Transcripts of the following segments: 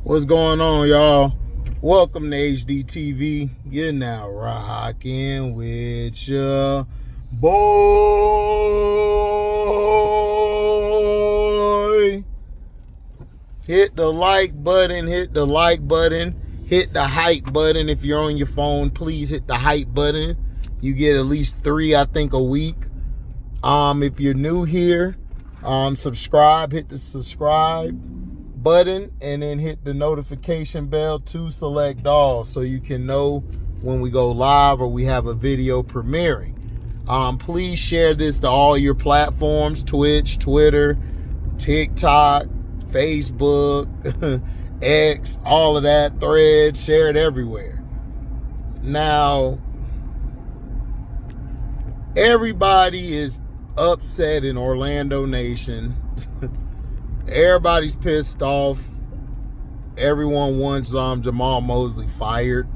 What's going on, y'all? Welcome to HDiiTV. You're now rocking with your boy. Hit the like button, hit the hype button. If you're on your phone, please hit the hype button. You get at least 3, I think, a week. If you're new here, subscribe, hit the subscribe button, and then hit the notification bell to select all so you can know when we go live or we have a video premiering. Please share this to all your platforms: Twitch, Twitter, TikTok, Facebook, X, all of that, Threads. Share it everywhere. Now, everybody is upset in Orlando Nation. Everybody's pissed off. Everyone wants Jamal Mosley fired.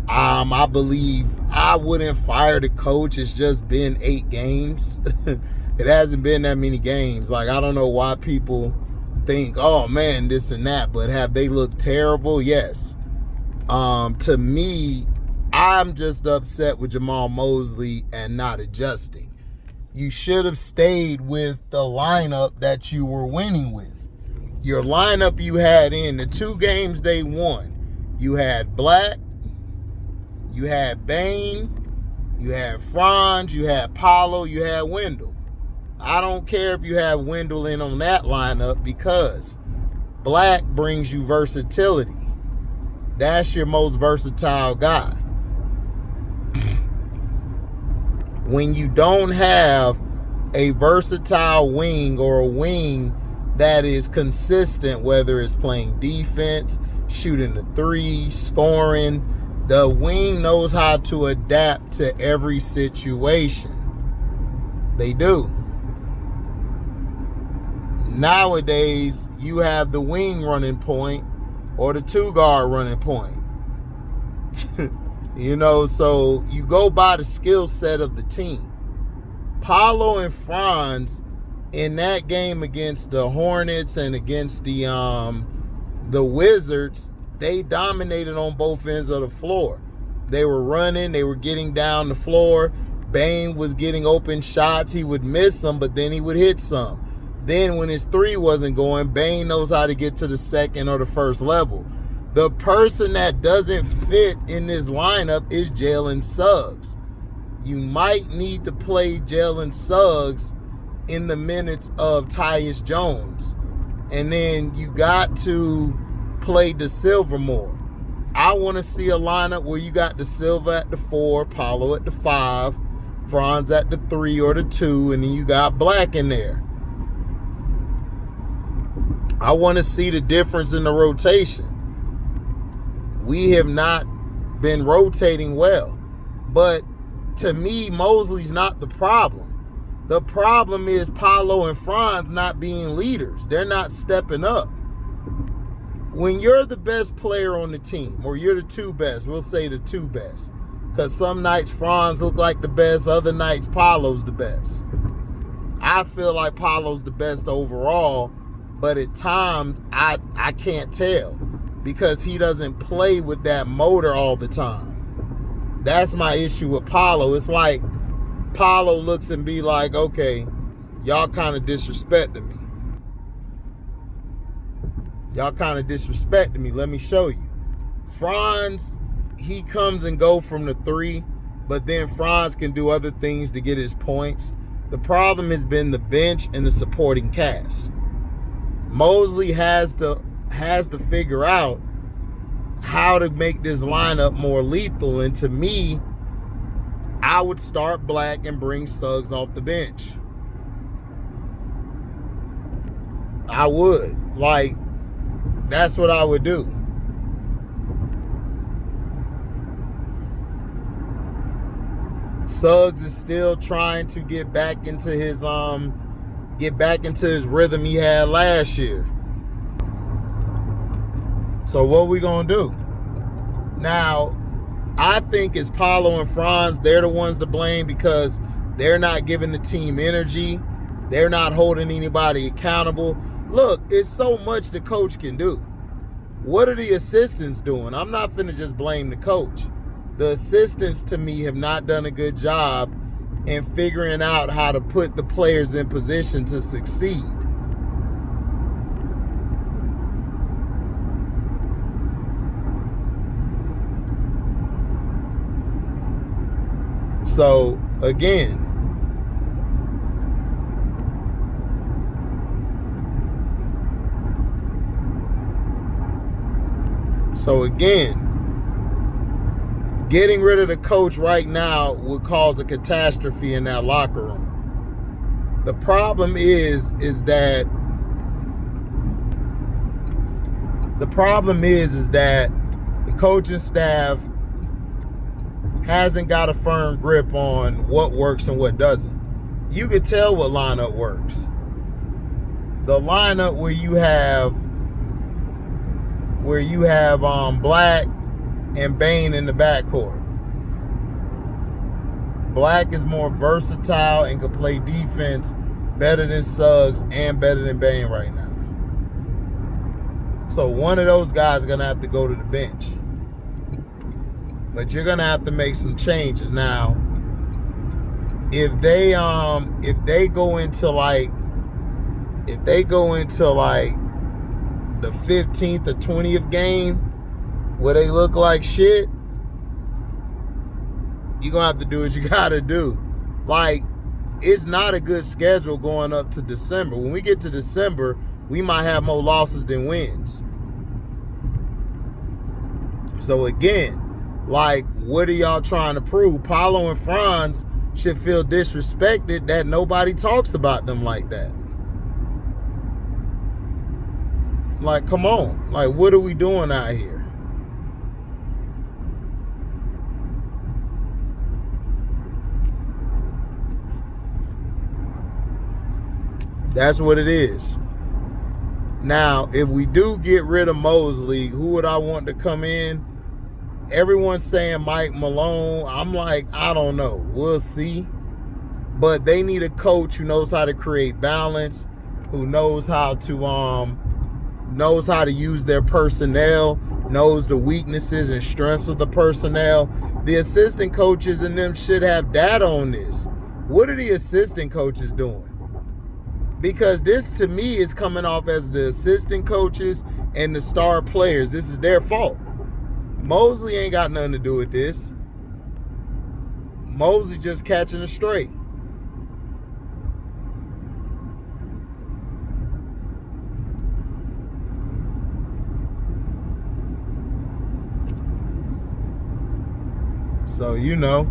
I believe I wouldn't fire the coach. It's just been 8 games. It hasn't been that many games. Like, I don't know why people think, oh man, this and that, but have they looked terrible? Yes. To me, I'm just upset with Jamal Mosley and not adjusting. You should have stayed with the lineup that you were winning with. Your lineup you had in the 2 games they won. You had Black, you had Bane, you had Franz, you had Paulo, you had Wendell. I don't care if you have Wendell in on that lineup because Black brings you versatility. That's your most versatile guy. When you don't have a versatile wing or a wing that is consistent, whether it's playing defense, shooting the 3, scoring, the wing knows how to adapt to every situation. They do. Nowadays, you have the wing running point or the 2-guard running point. So you go by the skill set of the team. Paulo and Franz in that game against the Hornets and against the Wizards, they dominated on both ends of the floor. They were running, they were getting down the floor. Bane was getting open shots. He would miss some, but then he would hit some. Then when his 3 wasn't going, Bane knows how to get to the second or the first level. The person that doesn't fit in this lineup is Jalen Suggs. You might need to play Jalen Suggs in the minutes of Tyus Jones. And then you got to play De Silva more. I want to see a lineup where you got De Silva at the 4, Paulo at the 5, Franz at the 3 or the 2, and then you got Black in there. I want to see the difference in the rotation. We have not been rotating well. But to me, Mosley's not the problem. The problem is Paulo and Franz not being leaders. They're not stepping up. When you're the best player on the team, or you're the 2 best, we'll say the 2 best, because some nights Franz look like the best, other nights Paulo's the best. I feel like Paulo's the best overall, but at times I can't tell, because he doesn't play with that motor all the time. That's my issue with Paulo. It's like Paulo looks and be like, okay, y'all kind of disrespecting me. Y'all kind of disrespecting me. Let me show you. Franz, he comes and go from the 3, but then Franz can do other things to get his points. The problem has been the bench and the supporting cast. Mosley has to figure out how to make this lineup more lethal. And to me, I would start Black and bring Suggs off the bench. I would. Like, that's what I would do. Suggs is still trying to get back into his rhythm he had last year. So what we gonna do? Now, I think it's Paulo and Franz. They're the ones to blame because they're not giving the team energy. They're not holding anybody accountable. Look, it's so much the coach can do. What are the assistants doing? I'm not finna just blame the coach. The assistants, to me, have not done a good job in figuring out how to put the players in position to succeed. So, again, getting rid of the coach right now would cause a catastrophe in that locker room. The problem is that the coaching staff hasn't got a firm grip on what works and what doesn't. You could tell what lineup works. The lineup where you have Black and Bane in the backcourt. Black is more versatile and can play defense better than Suggs and better than Bane right now. So one of those guys is gonna have to go to the bench. But you're gonna have to make some changes. Now, if they go into like the 15th or 20th game where they look like shit, you're gonna have to do what you gotta do. Like, it's not a good schedule going up to December. When we get to December, we might have more losses than wins. So again, like, what are y'all trying to prove? Paulo and Franz should feel disrespected that nobody talks about them like that. Like, come on. Like, what are we doing out here? That's what it is. Now, if we do get rid of Mosley, who would I want to come in? Everyone's saying Mike Malone. I'm like, I don't know. We'll see. But they need a coach who knows how to create balance, who knows how to use their personnel, knows the weaknesses and strengths of the personnel. The assistant coaches and them should have data on this. What are the assistant coaches doing? Because this, to me, is coming off as the assistant coaches and the star players. This is their fault. Mosley ain't got nothing to do with this. Mosley just catching a stray. So, you know,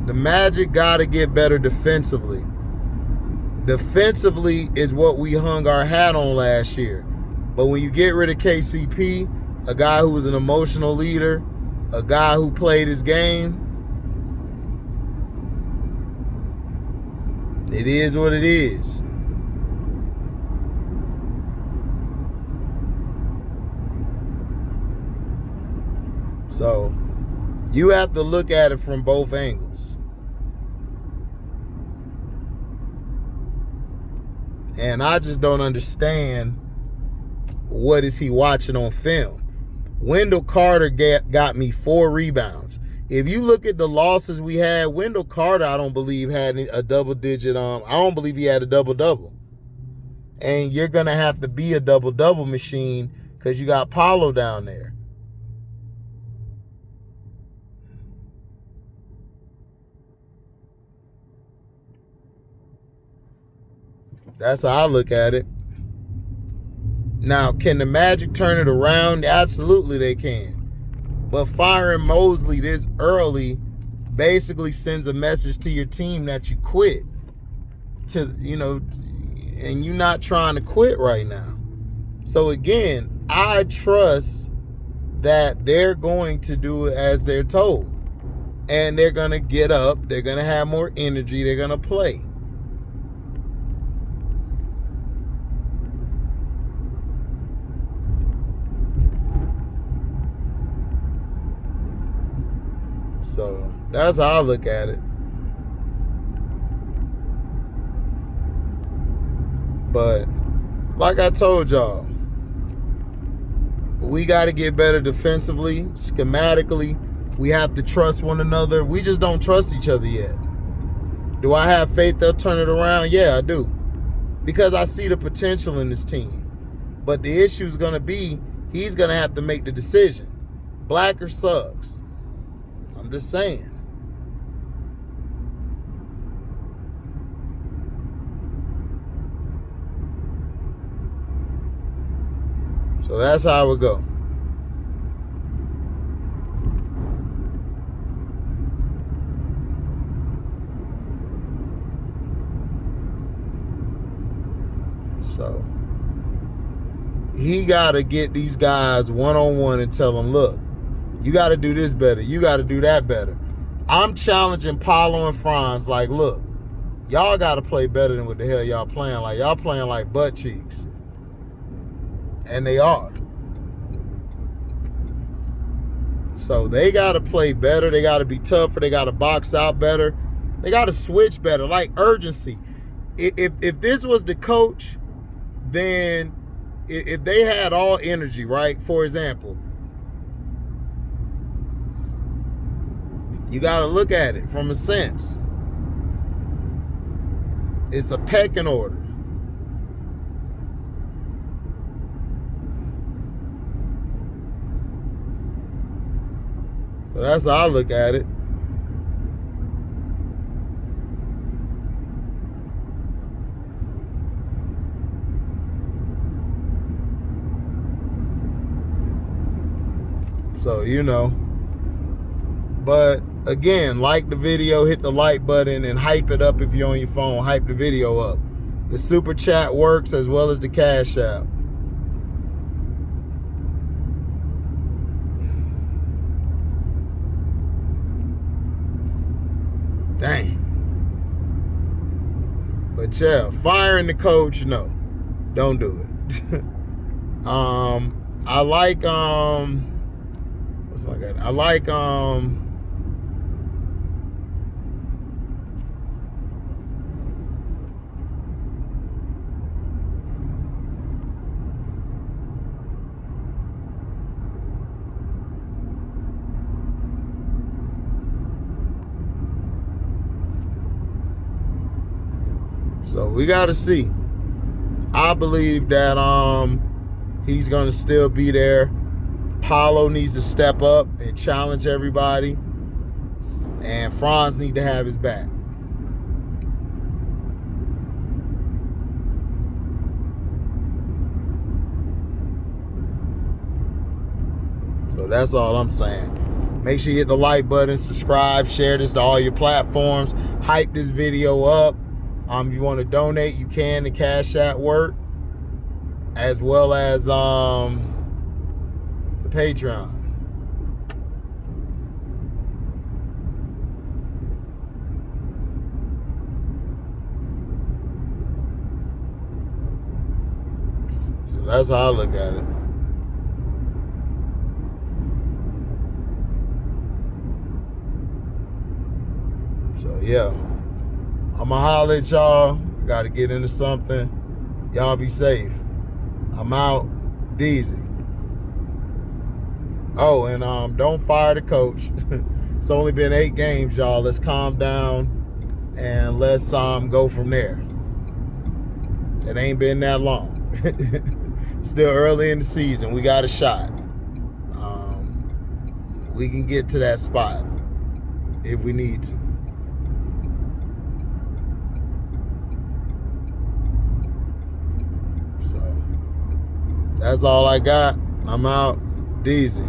the Magic got to get better defensively. Defensively is what we hung our hat on last year. But when you get rid of KCP, a guy who was an emotional leader, a guy who played his game, it is what it is. So you have to look at it from both angles. And I just don't understand, what is he watching on film? Wendell Carter got me 4 rebounds. If you look at the losses we had, Wendell Carter, I don't believe had a double-digit. I don't believe he had a double-double. And you're going to have to be a double-double machine because you got Paulo down there. That's how I look at it. Now, can the Magic turn it around? Absolutely they can. But firing Mosley this early basically sends a message to your team that you quit. And you're not trying to quit right now. So again, I trust that they're going to do it as they're told. And they're going to get up. They're going to have more energy. They're going to play. So that's how I look at it. But like I told y'all, We got to get better defensively, schematically. We have to trust one another. We just don't trust each other yet. Do I have faith they'll turn it around? Yeah, I do. Because I see the potential in this team. But the issue is going to be, he's going to have to make the decision. Black or Suggs. I'm just saying. So that's how it would go. So he got to get these guys one-on-one and tell them, look, you got to do this better. You got to do that better. I'm challenging Paulo and Franz like, look, y'all got to play better than what the hell y'all playing like. Y'all playing like butt cheeks. And they are. So they got to play better. They got to be tougher. They got to box out better. They got to switch better, like urgency. If this was the coach, then if they had all energy, right? For example, you got to look at it from a sense. It's a pecking order. So that's how I look at it. So, you know. But again, like the video, hit the like button, and hype it up if you're on your phone. Hype the video up. The super chat works as well as the Cash App. Dang. But yeah, firing the coach, no. Don't do it. I like what's my god? I like so we got to see. I believe that he's going to still be there. Paulo needs to step up and challenge everybody. And Franz need to have his back. So that's all I'm saying. Make sure you hit the like button, subscribe, share this to all your platforms. Hype this video up. If you want to donate, you can. The Cash App work, as well as the Patreon. So that's how I look at it. So yeah. I'ma holler at y'all. Got to get into something. Y'all be safe. I'm out. Deezy. Oh, and don't fire the coach. It's only been 8 games, y'all. Let's calm down and let's go from there. It ain't been that long. Still early in the season. We got a shot. We can get to that spot if we need to. So that's all I got. I'm out. Deezy.